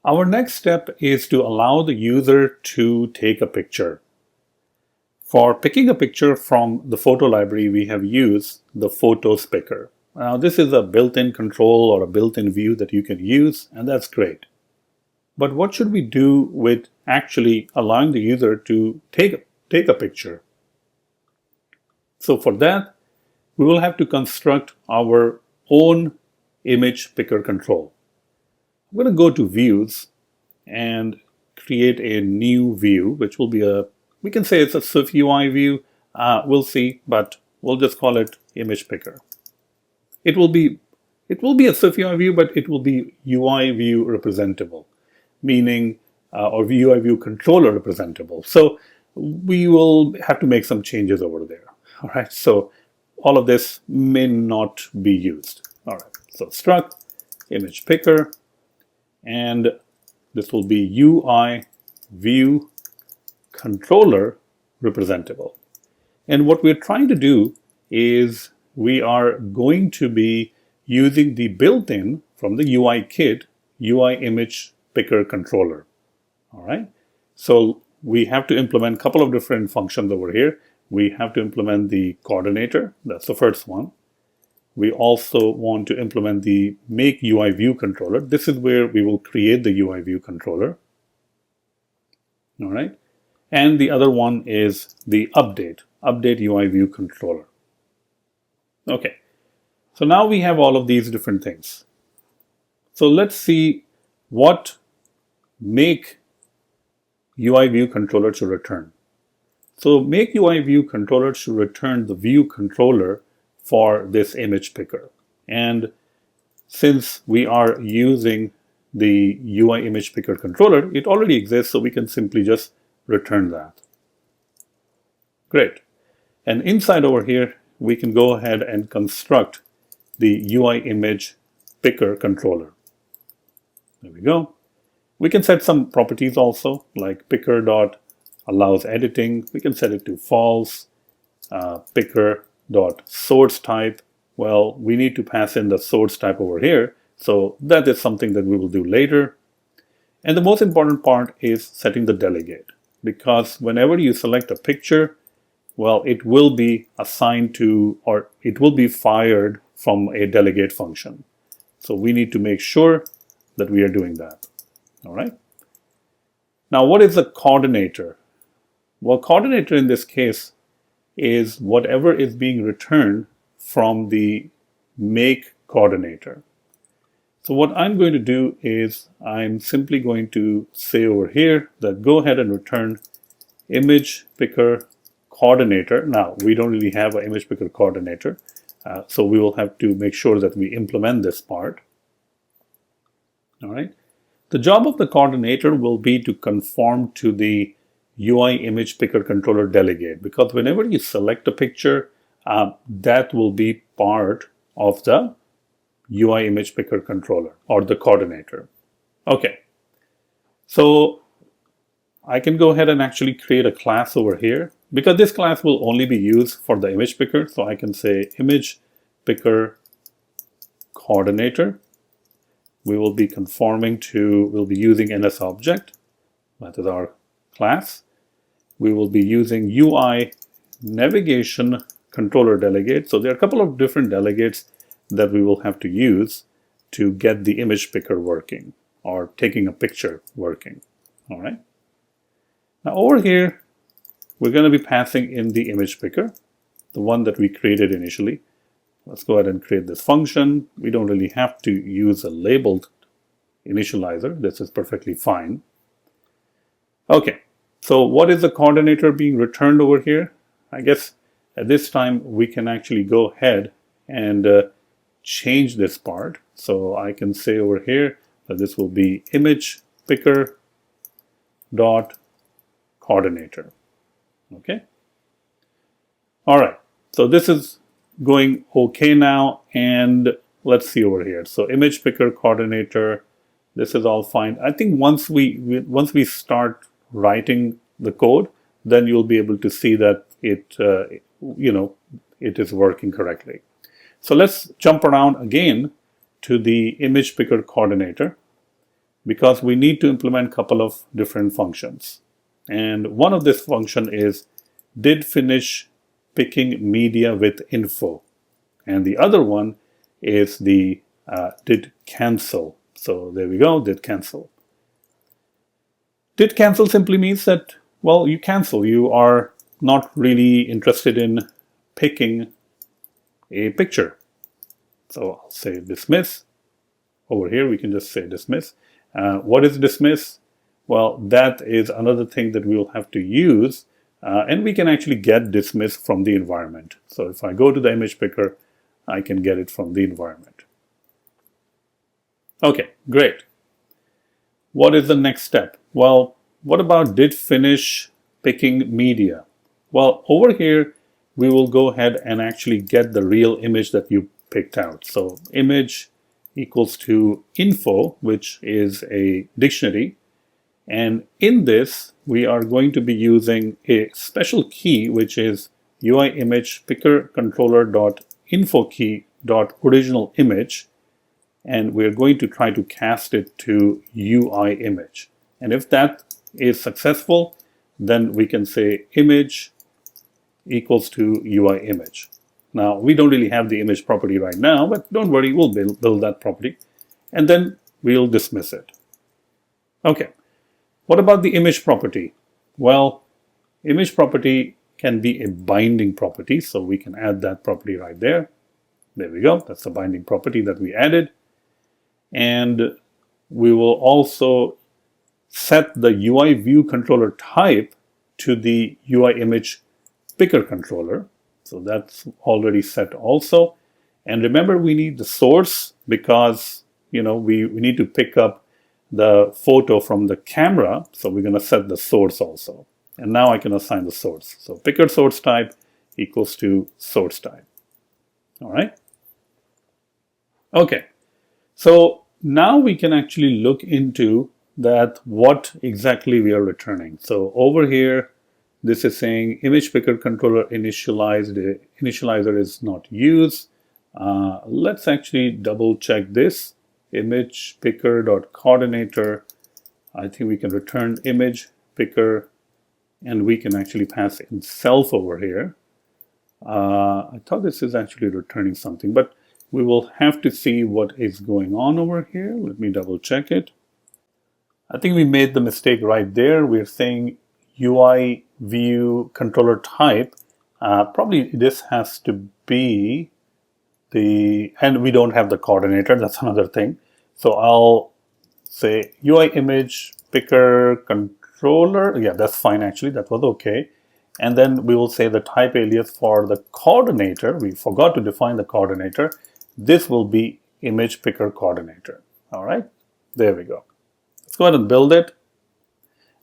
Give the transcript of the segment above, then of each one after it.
Our next step is to allow the user to take a picture. For picking a picture from the photo library, we have used the Photos Picker. Now, this is a built-in control or a built-in view that you can use, and that's great. But what should we do with actually allowing the user to take a picture? So for that, we will have to construct our own image picker control. I'm going to go to Views and create a new view, which will be we can say it's a SwiftUI view. We'll see, but we'll just call it image picker. It will be a SwiftUI view, but it will be UI view representable, meaning or UI view controller representable. So we will have to make some changes over there. All right. So all of this may not be used. All right. So struct image picker, and this will be UI view controller representable. And what we're trying to do is we are going to be using the built-in from the UI kit UI image picker controller. All right. So we have to implement a couple of different functions over here. We have to implement the coordinator. That's the first one. We also want to implement the make UI view controller. This is where we will create the UI view controller. All right. And the other one is the update UI view controller. Okay. So now we have all of these different things. So let's see what make UI view controller should return. So make UI view controller should return the view controller for this image picker. And since we are using the UI image picker controller, it already exists, so we can simply just return that. Great. And inside over here, we can go ahead and construct the UI image picker controller. There we go. We can set some properties also, like picker.allows editing. We can set it to false. Picker.source type. Well, we need to pass in the source type over here. So that is something that we will do later. And the most important part is setting the delegate. Because whenever you select a picture, well, it will be assigned to, or it will be fired from a delegate function. So we need to make sure that we are doing that. All right. Now, what is the coordinator? Well, coordinator in this case is whatever is being returned from the make coordinator. So what I'm going to do is I'm simply going to say over here that go ahead and return image picker coordinator. Now, we don't really have an image picker coordinator, so we will have to make sure that we implement this part. All right. The job of the coordinator will be to conform to the UI image picker controller delegate, because whenever you select a picture, that will be part of the UI image picker controller or the coordinator. Okay. So I can go ahead and actually create a class over here, because this class will only be used for the image picker. So I can say image picker coordinator. We will be conforming to, we'll be using NS object. That is our class. We will be using UI navigation controller delegate. So there are a couple of different delegates that we will have to use to get the image picker working or taking a picture working. All right. Now over here, we're going to be passing in the image picker, the one that we created initially. Let's go ahead and create this function. We don't really have to use a labeled initializer. This is perfectly fine. Okay. So what is the coordinator being returned over here? I guess at this time we can actually go ahead and change this part. So I can say over here that this will be image picker dot coordinator. Okay. All right. So this is going okay now, and let's see over here. So image picker coordinator, this is all fine. I think once we start writing the code, then you'll be able to see that it is working correctly. So let's jump around again to the image picker coordinator. because we need to implement a couple of different functions. And one of this function is did finish picking media with info. And the other one is the did cancel. So there we go, did cancel. Did cancel simply means that, well, you cancel. You are not really interested in picking a picture. So I'll say dismiss. Over here, we can just say dismiss. What is dismiss? Well, that is another thing that we will have to use. And we can actually get dismiss from the environment. So if I go to the image picker, I can get it from the environment. Okay, great. What is the next step? Well, what about did finish picking media? Well, over here, we will go ahead and actually get the real image that you picked out. So image equals to info, which is a dictionary. And in this, we are going to be using a special key, which is UI image picker controller dot info key dot original image. And we're going to try to cast it to UI image. And if that is successful, then we can say image equals to UI image. Now, we don't really have the image property right now, but don't worry, we'll build that property. And then we'll dismiss it. Okay, what about the image property? Well, image property can be a binding property, so we can add that property right there. There we go, that's the binding property that we added. And we will also set the UI view controller type to the UI image picker controller. So that's already set also. And remember, we need the source because, we need to pick up the photo from the camera. So we're going to set the source also. And now I can assign the source. So picker source type equals to source type. All right. Okay. So now we can actually look into that what exactly we are returning. So over here, this is saying image picker controller initializer is not used. Let's actually double check this. Image picker dot coordinator. I think we can return image picker, and we can actually pass in self over here. I thought this is actually returning something, but we will have to see what is going on over here. Let me double check it. I think we made the mistake right there. We're saying UI view controller type. Probably this has to be and we don't have the coordinator. That's another thing. So I'll say UI image picker controller. Yeah, that's fine actually. That was okay. And then we will say the type alias for the coordinator. We forgot to define the coordinator. This will be image picker coordinator. All right, there we go. Let's go ahead and build it.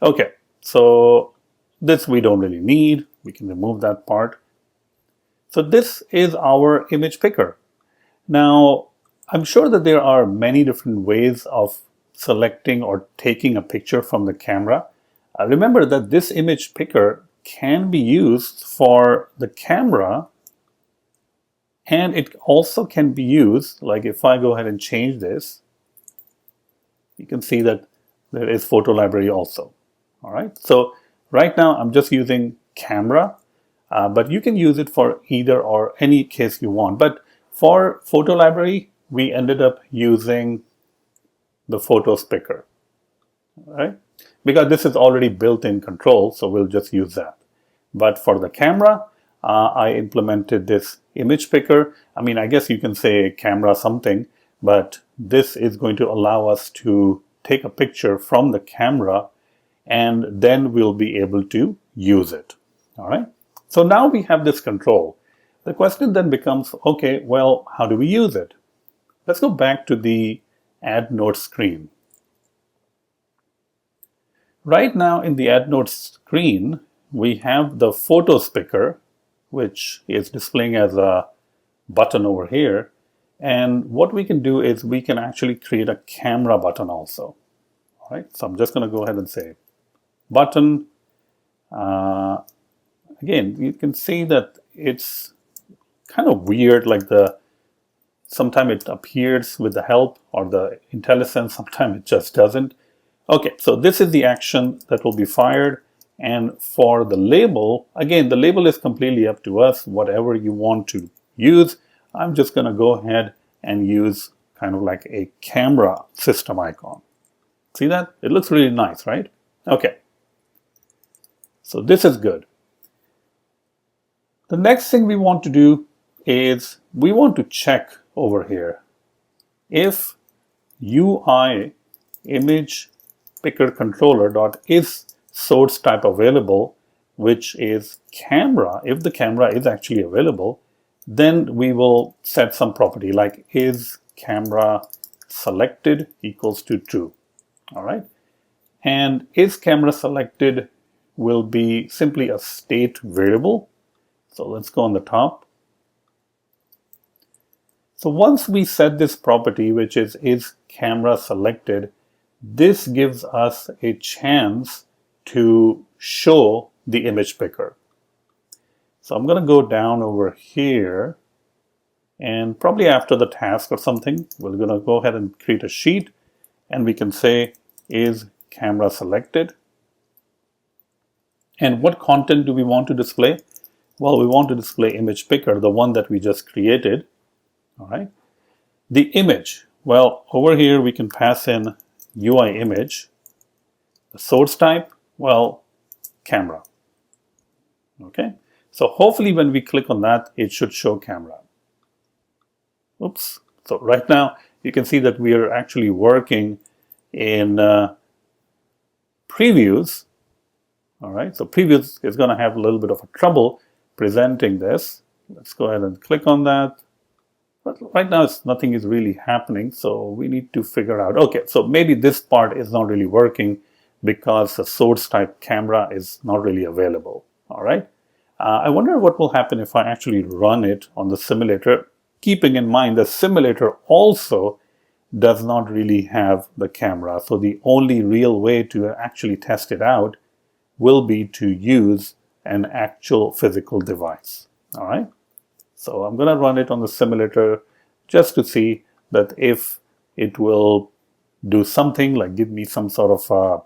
Okay, so this we don't really need. We can remove that part. So this is our image picker. Now, I'm sure that there are many different ways of selecting or taking a picture from the camera. Remember that this image picker can be used for the camera, and it also can be used, like if I go ahead and change this, you can see that there is photo library also. All right, so right now I'm just using camera, but you can use it for either or any case you want. But for photo library, we ended up using the photos picker, right? Because this is already built-in control, so we'll just use that. But for the camera, I implemented this image picker. I mean, I guess you can say camera something, but this is going to allow us to take a picture from the camera, and then we'll be able to use it. All right. So now we have this control. The question then becomes, okay, well, how do we use it? Let's go back to the Add Note screen. Right now in the Add Note screen, we have the Photos picker, which is displaying as a button over here. And what we can do is we can actually create a camera button also. All right, so I'm just going to go ahead and say button. Again, you can see that it's kind of weird, like the Sometimes it appears with the help or the IntelliSense, sometimes it just doesn't. Okay, so this is the action that will be fired. And for the label, again, the label is completely up to us, whatever you want to use. I'm just going to go ahead and use kind of like a camera system icon. See that? It looks really nice, right? Okay. So this is good. The next thing we want to do is we want to check over here if UI ImagePicker controller.is source type available, which is camera. If the camera is actually available, then we will set some property like is camera selected equals to true. All right. And is camera selected will be simply a state variable. So let's go on the top. So once we set this property, which is camera selected, this gives us a chance to show the image picker. So I'm going to go down over here, and probably after the task or something, we're going to go ahead and create a sheet, and we can say is camera selected. And what content do we want to display? Well, we want to display image picker, the one that we just created. All right. The image, well, over here we can pass in UI image. The source type, well, camera. Okay. So hopefully when we click on that, it should show camera. Oops. So right now you can see that we are actually working in previews. All right. So previews is going to have a little bit of a trouble presenting this. Let's go ahead and click on that. But right now nothing is really happening. So we need to figure out, okay, so maybe this part is not really working because the source type camera is not really available. All right. I wonder what will happen if I actually run it on the simulator, keeping in mind the simulator also does not really have the camera. So the only real way to actually test it out will be to use an actual physical device. All right. So I'm going to run it on the simulator just to see that if it will do something like give me some sort of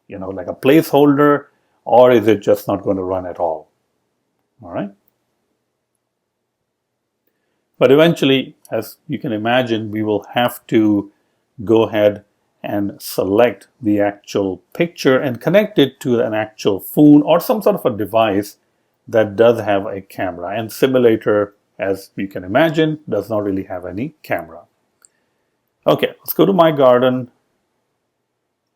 like a placeholder, or is it just not going to run at all? All right. But eventually, as you can imagine, we will have to go ahead and select the actual picture and connect it to an actual phone or some sort of a device that does have a camera. And simulator, as you can imagine, does not really have any camera. Okay, let's go to my garden.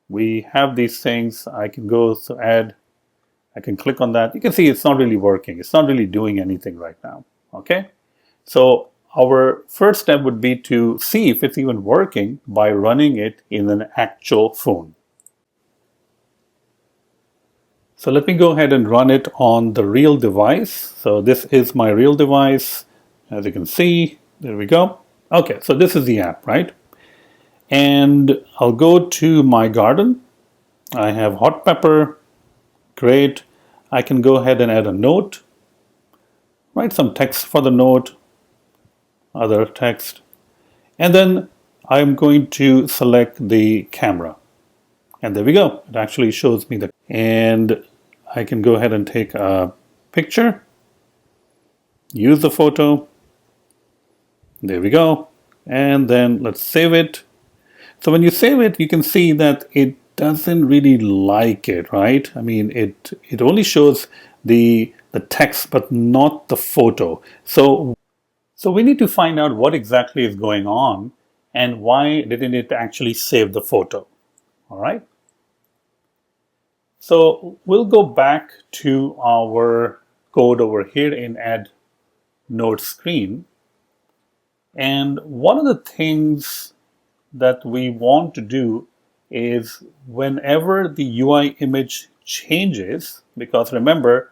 We have these things. I can go to add. I can click on that. You can see it's not really working. It's not really doing anything right now. Okay, so our first step would be to see if it's even working by running it in an actual phone. So let me go ahead and run it on the real device. So this is my real device. As you can see, there we go. Okay, so this is the app, right? And I'll go to my garden. I have hot pepper. Great. I can go ahead and add a note. Write some text for the note. Other text. And then I'm going to select the camera. And there we go. It actually shows me the, and I can go ahead and take a picture. Use the photo. There we go. And then let's save it. So when you save it, you can see that it doesn't really like it, right? I mean, it only shows the text, but not the photo. So we need to find out what exactly is going on and why didn't it actually save the photo. All right. So we'll go back to our code over here in Add Node Screen. And one of the things that we want to do is whenever the UI image changes, because remember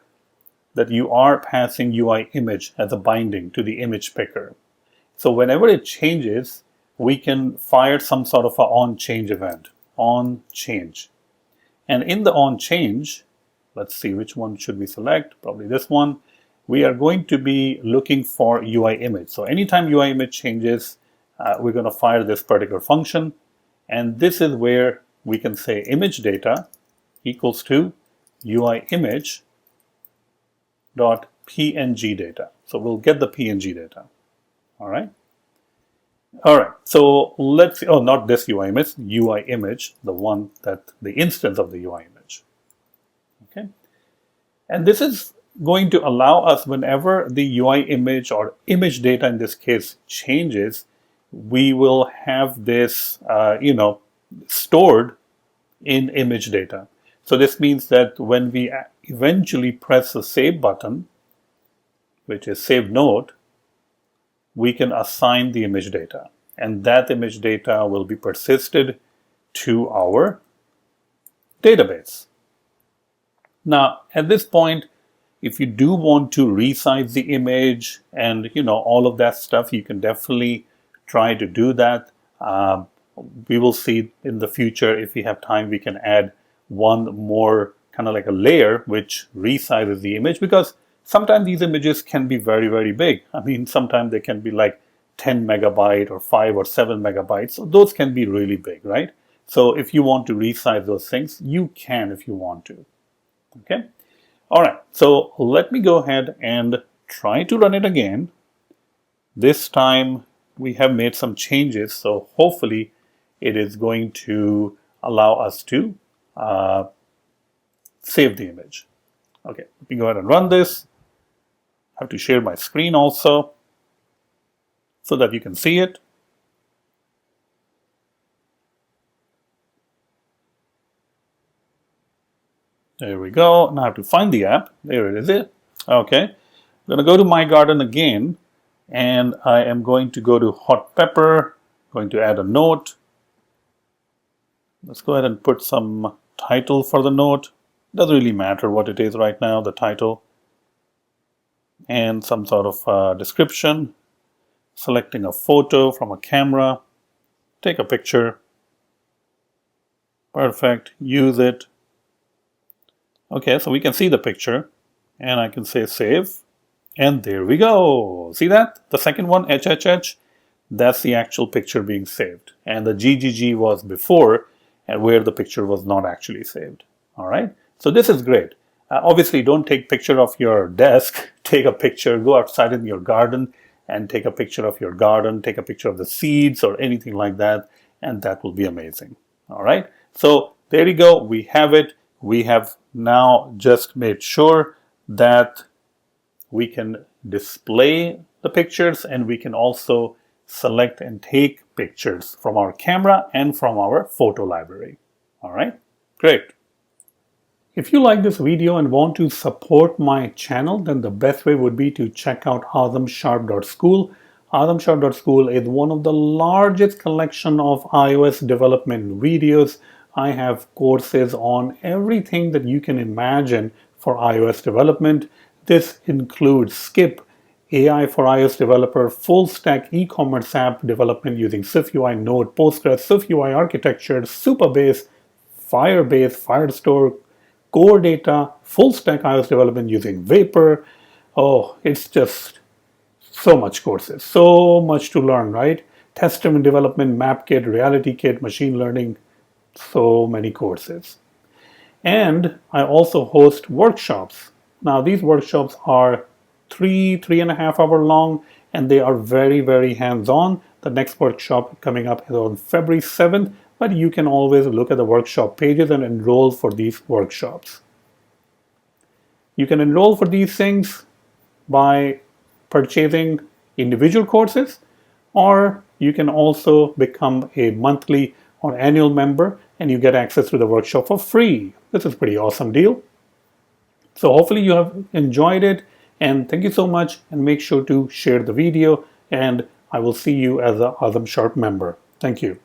that you are passing UI image as a binding to the image picker. So whenever it changes, we can fire some sort of a onChange event, onChange. And in the onChange, let's see which one should we select, probably this one. we are going to be looking for UI image. So anytime UI image changes, we're going to fire this particular function. And this is where we can say image data equals to UI image dot PNG data. So we'll get the PNG data. All right. All right. So let's see. Oh, not this UI image, the one that the instance of the UI image. Okay. And this is going to allow us, whenever the UI image or image data in this case changes, we will have this, stored in image data. So this means that when we eventually press the save button, which is save note, we can assign the image data, and that image data will be persisted to our database. Now, at this point, if you do want to resize the image and all of that stuff, you can definitely try to do that. We will see in the future, if we have time, we can add one more kind of like a layer which resizes the image, because sometimes these images can be very, very big. I mean, sometimes they can be like 10 megabyte or 5 or 7 megabytes. So those can be really big, right? So if you want to resize those things, you can if you want to. Okay. All right. So let me go ahead and try to run it again. This time we have made some changes. So hopefully it is going to allow us to save the image. Okay. Let me go ahead and run this. I have to share my screen also so that you can see it. There we go. Now I have to find the app. There it is. Okay. I'm going to go to My Garden again, and I am going to go to Hot Pepper, going to add a note. Let's go ahead and put some title for the note. Doesn't really matter what it is right now, the title. And some sort of description. Selecting a photo from a camera. Take a picture. Perfect. Use it. Okay, so we can see the picture, and I can say save, and there we go. See that? The second one, HHH, that's the actual picture being saved. And the GGG was before, and where the picture was not actually saved. All right, so this is great. Obviously, don't take picture of your desk. Take a picture, go outside in your garden, and take a picture of your garden, take a picture of the seeds or anything like that, and that will be amazing. All right, so there you go. We have it. We have now just made sure that we can display the pictures, and we can also select and take pictures from our camera and from our photo library. All right, great. If you like this video and want to support my channel, then the best way would be to check out azamsharp.school. Azamsharp.school is one of the largest collection of iOS development videos. I have courses on everything that you can imagine for iOS development. This includes Skip, AI for iOS developer, full stack e-commerce app development using SwiftUI Node, Postgres, SwiftUI architecture, Supabase, Firebase, Firestore, core data, full stack iOS development using Vapor. Oh, it's just so much courses, so much to learn, right? Test-driven development, MapKit, Reality Kit, machine learning, so many courses. And I also host workshops. Now these workshops are 3.5 hour long, and they are very, very hands-on. The next workshop coming up is on February 7th, but you can always look at the workshop pages and enroll for these workshops. You can enroll for these things by purchasing individual courses, or you can also become a monthly or annual member, and you get access to the workshop for free. This is a pretty awesome deal. So hopefully you have enjoyed it, and thank you so much, and make sure to share the video, and I will see you as an Azam Sharp member. Thank you.